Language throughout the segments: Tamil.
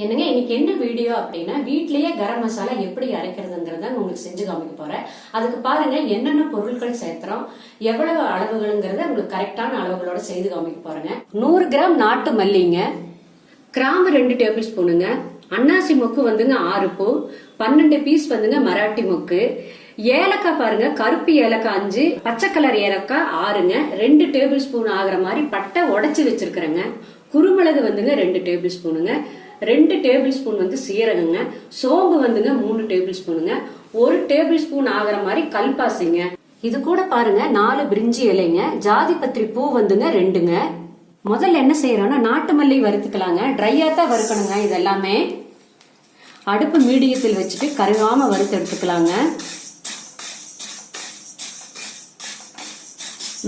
என்னங்க இன்னைக்கு என்ன வீடியோ அப்படின்னா வீட்லயே கரம் மசாலா எப்படி அரைக்கிறதுங்கிறத உங்களுக்கு செஞ்சு காமிக்க போறேன். அதுக்கு பாருங்க என்னென்ன பொருட்கள் சேர்த்துறோம், எவ்வளவு அளவுகள்ங்கிறத உங்களுக்கு கரெக்டான அளவுகளோட செய்து காமிக்க போறேங்க. 100 கிராம் நாட்டு மல்லிங்க, கிராம்பு 2 டேபிள் ஸ்பூனுங்க, அன்னாசி மொக்கு வந்துங்க 6 பூ, 12 பீஸ் வந்துங்க மராட்டி மொக்கு, ஏலக்காய் பாருங்க கருப்பு ஏலக்காய் 5, பச்சை கலர் ஏலக்காய் 6ங்க, 2 டேபிள் ஸ்பூன் ஆகுற மாதிரி பட்டை உடைச்சு வச்சிருக்கிறேங்க, குருமிளகு வந்துங்க 2 டேபிள் ஸ்பூனுங்க, 2 டேபிள் ஸ்பூன் வந்து சீரகங்க, சோம்பு வந்துங்க 3 டேபிள் ஸ்பூனுங்க, 1 டேபிள் ஸ்பூன் ஆகிற மாதிரி கல்பாசிங்க. இது கூட பாருங்க 4 பிரிஞ்சி இலைங்க, ஜாதி பத்திரி பூ வந்துங்க 2ங்க. முதல்ல என்ன செய்யறோம்னா நாட்டு மல்லி வறுத்துக்கலாங்க. ட்ரையா தான் வறுக்கணுங்க. இதெல்லாமே அடுப்பு மீடியத்தில் வச்சுட்டு கருகாம வறுத்து எடுத்துக்கலாங்க.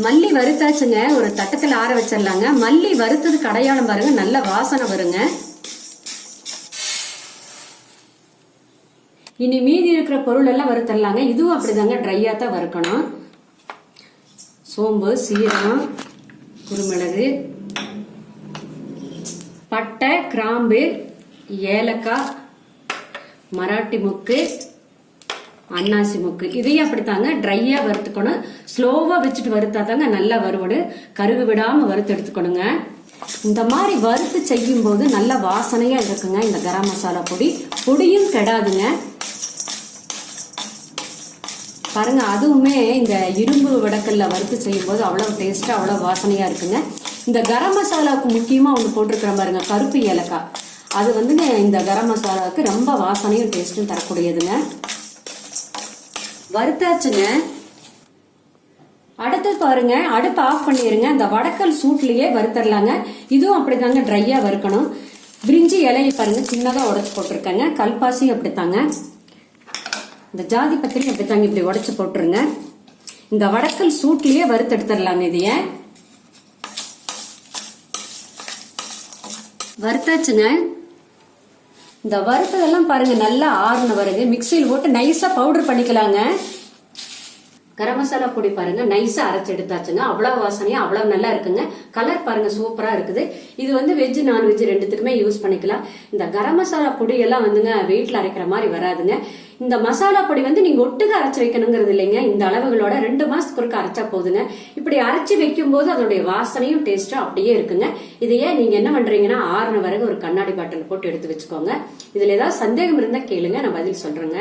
மல்லி வறுத்தாச்சுங்க. ஒரு தட்டத்துல ஆற வச்சிடலாங்க. மல்லி வறுத்ததுக்கு அடையாளம் பாருங்க, நல்ல வாசனை வருங்க. இனி மீதி இருக்கிற பொருள் எல்லாம் வறுத்தரலாங்க. இதுவும் அப்படிதாங்க, ட்ரையா தான் வறுக்கணும். சோம்பு, சீரகம், குருமிளகு, பட்டை, கிராம்பு, ஏலக்காய், மராட்டி மொக்கு, அன்னாசி மொக்கு, இதையும் அப்படித்தாங்க ட்ரையா வறுத்துக்கணும். ஸ்லோவா வச்சுட்டு வறுத்தா தாங்க நல்லா வறுவடு, கருகு விடாம வறுத்து எடுத்துக்கணுங்க. இந்த மாதிரி வறுத்து செய்யும் போது நல்ல வாசனையா இருக்குங்க இந்த கரம் மசாலா பொடி. பொடியும் கெடாதுங்க. பாருங்க, அதுவுமே இந்த இரும்பு வடக்கல்ல வறுத்து செய்யும் போது அவ்வளவு டேஸ்டா அவ்வளவு வாசனையா இருக்குங்க. இந்த கரம் மசாலாவுக்கு முக்கியமா ஒண்ணு போட்டிருக்கிற பாருங்க, கருப்பு ஏலக்காய். அது வந்துங்க இந்த கரம் மசாலாவுக்கு ரொம்ப வாசனையும் டேஸ்டும் தரக்கூடியதுங்க. வறுத்தாச்சுங்க. அடுத்து பாருங்க, அடுப்பு ஆஃப் பண்ணிருங்க. இந்த வடக்கல் சூட்லயே வறுத்தரலாங்க. இதுவும் அப்படித்தாங்க ட்ரையா வறுக்கணும். பிரிஞ்சி இலையை பாருங்க சின்னதா உடைச்சு போட்டிருக்காங்க. கல்பாசி அப்படித்தாங்க. இந்த ஜாதி பத்திரி அப்படித்தாங்க இப்படி உடைச்சு போட்டுருங்க. இந்த வடக்கல் சூட்லயே வறுத்து எடுத்துடலாங்க. இதைய வறுத்தாச்சுங்க. இந்த வறுத்ததெல்லாம் பாருங்க நல்லா ஆறுன வருது. மிக்சியில் போட்டு நைஸா பவுடர் பண்ணிக்கலாங்க. கரம் மசாலா பொடி பாருங்க நைஸா அரைச்சு எடுத்தாச்சுங்க. அவ்வளவு வாசனையா அவ்வளவு நல்லா இருக்குங்க. கலர் பாருங்க சூப்பரா இருக்குது. இது வந்து வெஜ் நான்வெஜ் ரெண்டுத்துக்குமே யூஸ் பண்ணிக்கலாம். இந்த கரம் மசாலா பொடி எல்லாம் வந்துங்க வீட்டுல அரைக்கிற மாதிரி வராதுங்க. இந்த மசாலா பொடி வந்து நீங்க ஒட்டுக்க அரைச்சு வைக்கணுங்கிறது இல்லைங்க. இந்த அளவுகளோட 2 மாசத்துக்கு ஒருக்க அரைச்சா போதுங்க. இப்படி அரைச்சு வைக்கும் போது அதோடைய வாசனையும் டேஸ்டும் அப்படியே இருக்குங்க. இதையே நீங்க என்ன பண்றீங்கன்னா ஆறுன வரைக்கும் ஒரு கண்ணாடி பாட்டில் போட்டு எடுத்து வச்சுக்கோங்க. இதுல ஏதாவது சந்தேகம் இருந்தா கேளுங்க, நான் பதில் சொல்றேங்க.